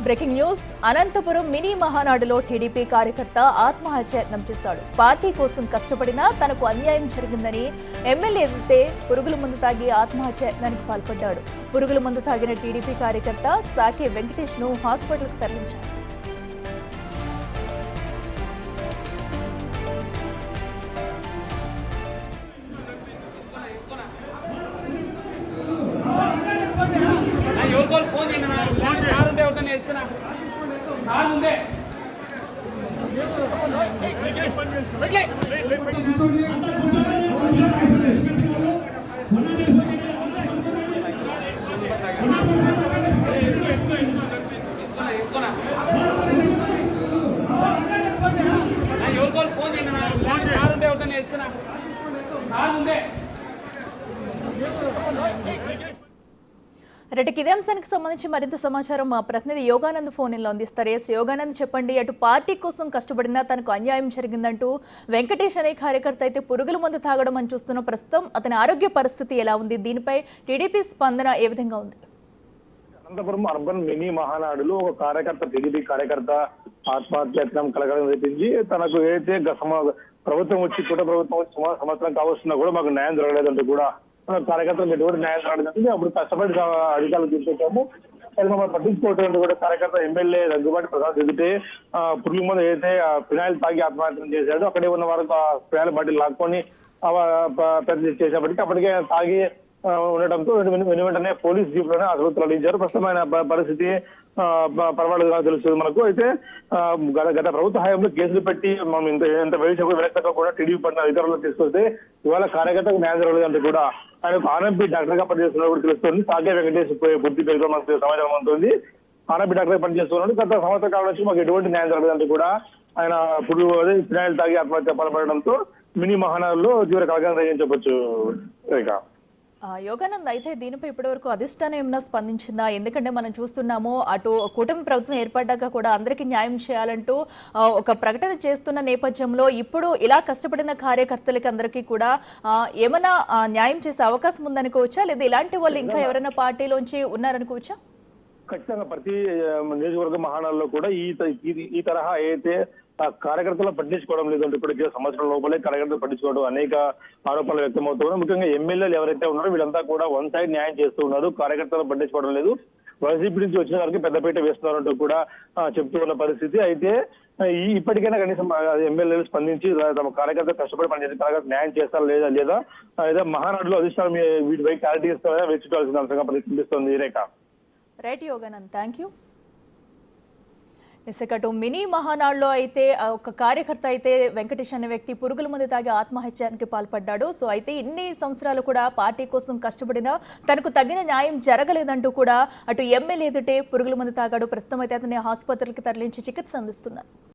Breaking news Anantapur mini మహానాడులో TDP కార్యకర్త ఆత్మహత్యాయత్నం చేశాడు. పార్టీ కోసం కష్టపడినా తనకు అన్యాయం జరిగిందని ఎమ్మెల్యే ఎదుటే పురుగుల మందు తాగి ఆత్మహత్యాయత్నానికి పాల్పడ్డాడు. పురుగుల మందు తాగిన టీడీపీ కార్యకర్త సాకే వెంకటేష్ ను హాస్పిటల్కు తరలించారు. రెడ్డికి ఇదే అంశానికి సంబంధించి మరింత సమాచారం మా ప్రతినిధి యోగానంద్ ఫోన్ ఇన్లో అందిస్తారు. యోగానంద్ చెప్పండి, అటు పార్టీ కోసం కష్టపడినా తనకు అన్యాయం జరిగిందంటూ వెంకటేష్ అనే కార్యకర్త అయితే పురుగుల మందు తాగడం అని చూస్తున్న ప్రస్తుతం అతని ఆరోగ్య పరిస్థితి ఎలా ఉంది? దీనిపై టీడీపీ స్పందన ఏ విధంగా ఉంది? అనంతపురం అర్బన్ మినీ మహానాడులో ఒక కార్యకర్త టీడీపీ కార్యకర్త ఆత్మహత్యాయత్నం కలగడం తెప్పించి తనకు ఏదైతే ప్రభుత్వం వచ్చి కుటుంబ ప్రభుత్వం వచ్చి సుమారు సంవత్సరం కావస్తున్నా కూడా మాకు న్యాయం జరగలేదంటూ కూడా కార్యకర్తలు ఎటువంటి న్యాయం జరగలేదంటే అప్పుడు కష్టపడి అధికారులు తీసుకొచ్చాము. మమ్మల్ని పట్టించుకోవటం కూడా కార్యకర్త ఎమ్మెల్యే దగ్గుబాటి ప్రసాద్ ఎదుటే పురుగుల మందు ఏదైతే ఫినాయిల్ తాగి ఆత్మహత్యం చేశాడు. అక్కడే ఉన్న వారికి ఫినాయిల్ బాటిల్ లాక్కొని చేసేప్పటికీ అప్పటికే తాగి ఉండటంతో వెంటనే పోలీస్ జీప్ లోనే ఆసుపత్రి తరలించారు. ప్రస్తుతమైన పరిస్థితి పర్వాలేదుగా తెలుస్తుంది మనకు. అయితే గత ప్రభుత్వ హయాంలో కేసులు పెట్టి మనం ఎంత వేసే వెనక కూడా టీడీపీ పడిన అధికారులు తీసుకొస్తే ఇవాళ కార్యకర్తకు న్యాయం జరగలేదంటే కూడా ఆయన ఆర్ఎంపీ డాక్టర్ గా పనిచేస్తున్నట్టు కూడా తెలుస్తుంది. సాకే వెంకటేష్ పూర్తి పేరుతో మనకు సమాచారం అవుతుంది. ఆర్ఎంపీ డాక్టర్ గా పనిచేస్తున్నాడు. గత సంవత్సరం కాలం నుంచి మాకు ఎటువంటి న్యాయం జరగలేదంటే కూడా ఆయన ఇప్పుడు ఫినాయిల్ తాగి ఆత్మహత్య పాల్పడడంతో మినీ మహానాడులో తీవ్ర కలగానే రచించవచ్చు. యోగానంద్, అయితే దీనిపై ఇప్పటివరకు అధిష్టానం ఏమైనా స్పందించిందా? ఎందుకంటే మనం చూస్తున్నాము, అటు కూటమి ప్రభుత్వం ఏర్పడ్డాక కూడా అందరికీ న్యాయం చేయాలంటూ ఒక ప్రకటన చేస్తున్న నేపథ్యంలో ఇప్పుడు ఇలా కష్టపడిన కార్యకర్తలకి అందరికీ కూడా ఏమైనా న్యాయం చేసే అవకాశం ఉందనుకోవచ్చా? లేదా ఇలాంటి వాళ్ళు ఇంకా ఎవరైనా పార్టీలోంచి ఉన్నారనుకోవచ్చా? ఖచ్చితంగా ప్రతి నియోజకవర్గ మహానాడులో కూడా ఈ తరహా అయితే కార్యకర్తలు పట్టించుకోవడం లేదంటే ఇప్పటికే సంవత్సరం లోపలే కార్యకర్తలు పట్టించుకోవడం అనేక ఆరోపణలు వ్యక్తమవుతున్నాయి. ముఖ్యంగా ఎమ్మెల్యేలు ఎవరైతే ఉన్నారో వీళ్ళంతా కూడా వన్ సైడ్ న్యాయం చేస్తూ ఉన్నారు. కార్యకర్తలు పట్టించుకోవడం లేదు. వైసీపీ నుంచి వచ్చిన వారికి పెద్దపీట వేస్తున్నారంటూ కూడా చెప్తూ ఉన్న పరిస్థితి. అయితే ఇప్పటికైనా కనీసం ఎమ్మెల్యేలు స్పందించి తమ కార్యకర్తలు కష్టపడి పనిచేసి కార్యకర్త న్యాయం చేస్తారా లేదా మహానాడులో అధిష్టానం వీటిపై క్లారిటీ ఇస్తారని వేచి చూడాల్సిన అంశంగా కనిపిస్తుంది. Rekha. Right Yoganand, thank you. ఇసుకటు మినీ మహానాడులో అయితే ఒక కార్యకర్త అయితే వెంకటేష్ అనే వ్యక్తి పురుగుల మందు తాగి ఆత్మహత్యానికి పాల్పడ్డాడు. సో అయితే ఇన్ని సంవత్సరాలు కూడా పార్టీ కోసం కష్టపడినా తనకు తగిన న్యాయం జరగలేదంటూ కూడా అటు ఎమ్మెల్యే ఎదుటే పురుగుల మందు తాగాడు. ప్రస్తుతం అయితే అతన్ని ఆసుపత్రికి తరలించి చికిత్స అందిస్తున్నారు.